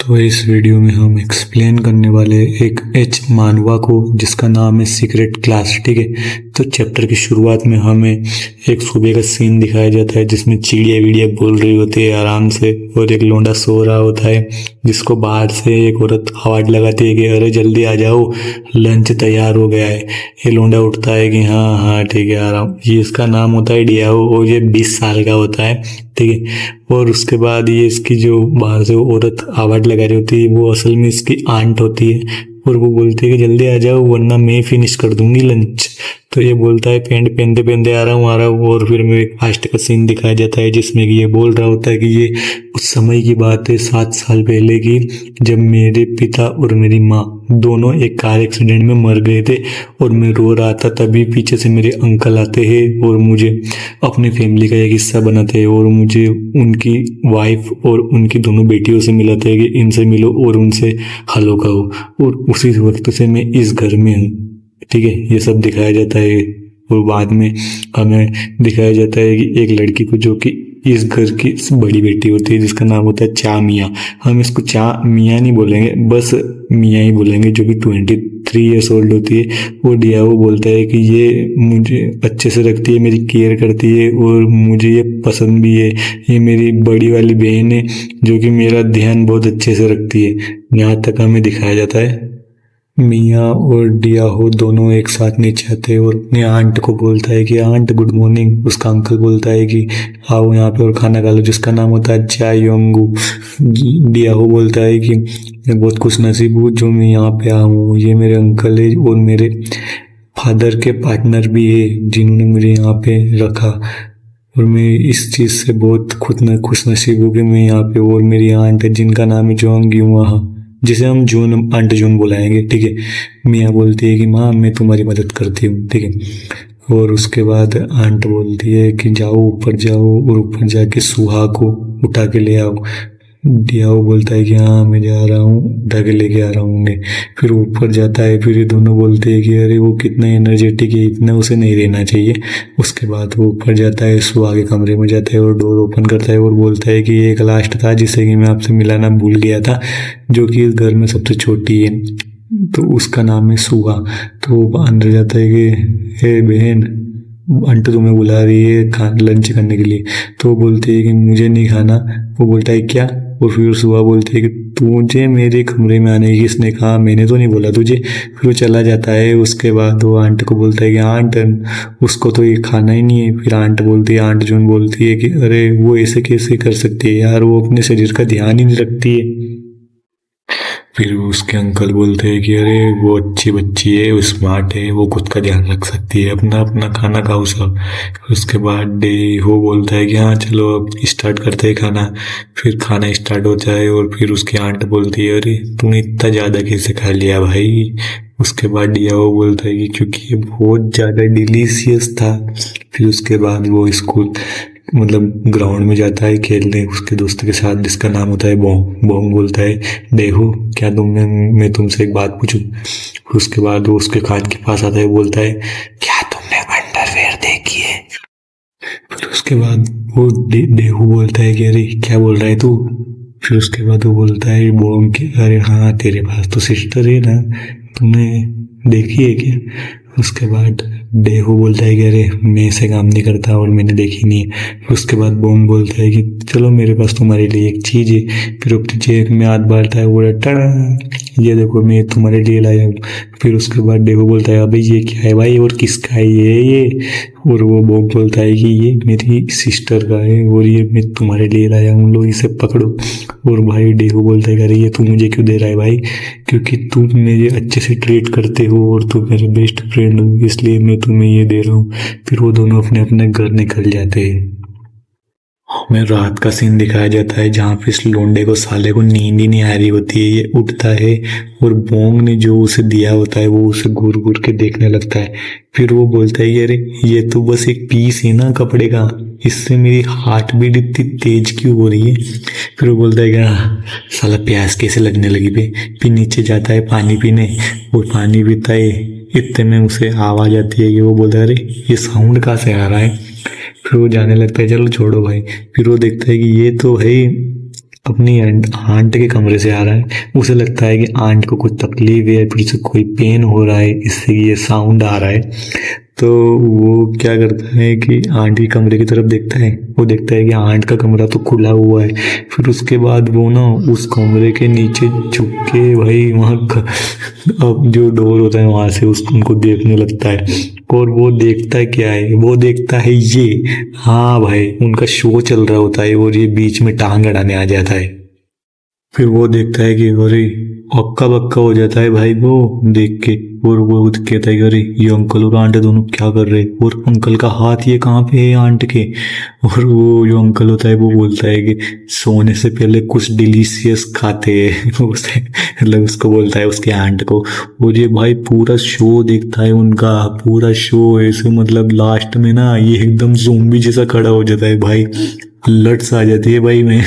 तो इस वीडियो में हम एक्सप्लेन करने वाले एक एच मानवा को जिसका नाम है सीक्रेट क्लास। ठीक है, तो चैप्टर की शुरुआत में हमें एक सुबह का सीन दिखाया जाता है जिसमें चिड़िया विड़िया बोल रही होती है आराम से और एक लोंडा सो रहा होता है जिसको बाहर से एक औरत आवाज लगाती है कि अरे जल्दी आ जाओ, लंच तैयार हो गया है। ये लोंडा उठता है कि हाँ हाँ ठीक है आ रहा हूँ। ये इसका नाम होता है डियाओ और ये 20 साल का होता है। ठीक है, और उसके बाद ये इसकी जो बाहर से वो औरत आवाज लगा रही होती है वो असल में इसकी आंट होती है और वो बोलती है कि जल्दी आ जाओ वरना मैं फिनिश कर दूंगी लंच। तो ये बोलता है पैंट पहनते पहनते आ रहा हूँ और फिर में फास्ट का सीन दिखाया जाता है जिसमें कि ये बोल रहा होता है कि ये उस समय की बात है 7 साल पहले की, जब मेरे पिता और मेरी माँ दोनों एक कार एक्सीडेंट में मर गए थे और मैं रो रहा था। तभी पीछे से मेरे अंकल आते हैं और मुझे अपनी फैमिली का एक हिस्सा बनाते हैं और मुझे उनकी वाइफ और उनकी दोनों बेटियों से मिलाते हैं कि इनसे मिलो और उनसे हेलो कहो। और उसी वक्त से मैं इस घर में हूँ। ठीक है, ये सब दिखाया जाता है और बाद में हमें दिखाया जाता है कि एक लड़की को जो कि इस घर की बड़ी बेटी होती है जिसका नाम होता है चा मियाँ। हम इसको चा मियाँ नहीं बोलेंगे, बस मियाँ ही बोलेंगे, जो कि 23 ईयर्स ओल्ड होती है। वो डियाओ बोलता है कि ये मुझे अच्छे से रखती है, मेरी केयर करती है और मुझे ये पसंद भी है। ये मेरी बड़ी वाली बहन है जो कि मेरा ध्यान बहुत अच्छे से रखती है। यहाँ तक हमें दिखाया जाता है। मियाँ और डियाहो दोनों एक साथ नीचे आते हैं और अपनी आंट को बोलता है कि आंट गुड मॉर्निंग। उसका अंकल बोलता है कि आओ यहाँ पे और खाना खा लो, जिसका नाम होता है चा योंगू। डियाहो बोलता है कि मैं बहुत खुश नसीब हूँ जो मैं यहाँ पे आया हूँ। ये मेरे अंकल है और मेरे फादर के पार्टनर भी है जिन्होंने मुझे यहाँ पे रखा और मैं इस चीज़ से बहुत खुश नसीब हूँ कि मैं यहाँ पे। और मेरी आंट है जिनका नाम है जोंग युआ, जिसे हम जून आंट जून बुलाएंगे। ठीक है, मियाँ बोलती है कि माँ मैं तुम्हारी मदद करती हूँ। ठीक है, और उसके बाद आंट बोलती है कि जाओ ऊपर जाओ और ऊपर जाके सुहा को उठा के ले आओ। डियाओ बोलता है कि हाँ मैं जा रहा हूँ, उठा के लेके आ रहा हूँ। फिर ऊपर जाता है। फिर ये दोनों बोलते हैं कि अरे वो कितना एनर्जेटिक है, इतना उसे नहीं रहना चाहिए। उसके बाद वो ऊपर जाता है, सुहा के कमरे में जाता है और डोर ओपन करता है और बोलता है कि एक लास्ट था जिसे कि मैं आपसे मिलाना भूल गया था, जो कि इस घर में सबसे छोटी है, तो उसका नाम है सुहा। तो वो अंदर जाता है कि हे बहन, आंटी तुम्हें बुला रही है लंच करने के लिए। तो वो बोलती है कि मुझे नहीं खाना। वो बोलता है क्या? और फिर सुबह बोलती है कि तुझे मेरे कमरे में आने की किसने कहा, मैंने तो नहीं बोला तुझे। फिर वो चला जाता है। उसके बाद वो आंट को बोलता है कि आंट उसको तो ये खाना ही नहीं है। फिर आंट बोलती है, आंट जून बोलती है कि अरे वो ऐसे कैसे कर सकती है यार, वो अपने शरीर का ध्यान ही नहीं रखती है। फिर उसके अंकल बोलते हैं कि अरे वो अच्छी बच्ची है, वो स्मार्ट है, वो खुद का ध्यान रख सकती है, अपना अपना खाना खाओ सब। फिर उसके बाद डे वो बोलता है कि हाँ चलो अब स्टार्ट करते हैं खाना। फिर खाना स्टार्ट होता है और फिर उसकी आंट बोलती है अरे तूने इतना ज़्यादा कैसे खा लिया भाई। उसके बाद डिया वो बोलता है कि क्योंकि ये बहुत ज़्यादा डिलीशियस था। फिर उसके बाद वो स्कूल ग्राउंड में जाता है खेलने उसके दोस्त के साथ जिसका नाम होता है बोंग। बोंग बोलता है देखो क्या मैं तुमसे एक बात पूछूं। फिर उसके बाद वो उसके कान के पास आता है, बोलता है क्या तुमने अंडरवेयर देखी है? फिर उसके बाद वो देहू बोलता है कि अरे क्या बोल रहा है तू? फिर उसके बाद वो बोलता है बोंग कि अरे हाँ तेरे पास तो सिस्टर है ना, तुमने देखी है क्या? उसके बाद डेहू बोलता है कि अरे मैं ऐसे काम नहीं करता और मैंने देखी नहीं है। फिर उसके बाद बोंग बोलता है कि चलो मेरे पास तुम्हारे लिए एक चीज़ है। फिर अपनी जेब में हाथ बांटता है, बोला टड़ा ये देखो मैं तुम्हारे लिए लाया हूँ। फिर उसके बाद डेहू बोलता है अबे ये क्या है भाई और किसका है ये? और वो बोंग बोलता है कि ये मेरी सिस्टर का है और ये मैं तुम्हारे लिए लाया हूँ, लो इसे पकड़ो। और भाई डेहू बोलता है अरे ये तू मुझे क्यों दे रहा है भाई? क्योंकि तुम मुझे अच्छे से ट्रीट करते हो और तुम मेरे बेस्ट फ्रेंड हो, इसलिए मैं तुम्हें ये दे रहा हूँ। फिर वो दोनों अपने अपने घर निकल जाते हैं। हमें रात का सीन दिखाया जाता है जहाँ पे इस लोंडे को साले को नींद ही नहीं आ रही होती है। ये उठता है और बोंग ने जो उसे दिया होता है वो उसे घूर घूर के देखने लगता है। फिर वो बोलता है कि अरे ये तो बस एक पीस है ना कपड़े का, इससे मेरी हार्ट बीट इतनी तेज क्यों हो रही है? फिर वो बोलता है कि साला प्यास कैसे लगने लगी बे। फिर नीचे जाता है पानी पीने और पानी पीता है। इतने में उसे आवाज़ आती है कि वो बोलता है अरे ये साउंड कहाँ से आ रहा है? फिर वो जाने लगता है चलो छोड़ो भाई। फिर वो देखता है कि ये तो है अपनी आंट के कमरे से आ रहा है। उसे लगता है कि आंट को कुछ तकलीफ है, फिर से कोई पेन हो रहा है, इससे ये साउंड आ रहा है। तो वो क्या करता है कि आंट के कमरे की तरफ देखता है। वो देखता है कि आंट का कमरा तो खुला हुआ है। फिर उसके बाद वो ना उस कमरे के नीचे झुक के भाई वहाँ अब जो डोर होता है वहां से उनको देखने लगता है। और वो देखता है क्या है, वो देखता है ये, हाँ भाई उनका शो चल रहा होता है और ये बीच में टांग अड़ाने आ जाता है। फिर वो देखता है कि अरे हक्का बक्का हो जाता है भाई वो देख के। और वो कहता है कि अरे ये अंकल और आंट दोनों क्या कर रहे हैं, और अंकल का हाथ ये कहाँ पे है आंट के। और वो जो अंकल होता है वो बोलता है कि सोने से पहले कुछ डिलीशियस खाते हैं उसे मतलब उसको बोलता है उसके आंट को। और ये भाई पूरा शो देखता है उनका, पूरा शो ऐसे मतलब लास्ट में ना ये एकदम ज़ोंबी जैसा खड़ा हो जाता है भाई, लट्स आ जाती है भाई में।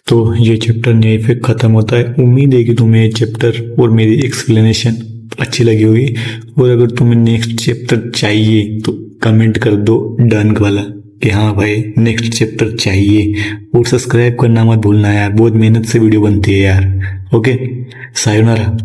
तो ये चैप्टर यहीं पे ख़त्म होता है। उम्मीद है कि तुम्हें ये चैप्टर और मेरी एक्सप्लेनेशन अच्छी लगी होगी। और अगर तुम्हें नेक्स्ट चैप्टर चाहिए तो कमेंट कर दो डन वाला कि हाँ भाई नेक्स्ट चैप्टर चाहिए। और सब्सक्राइब करना मत भूलना यार, बहुत मेहनत से वीडियो बनती है यार। Okay, sayonara.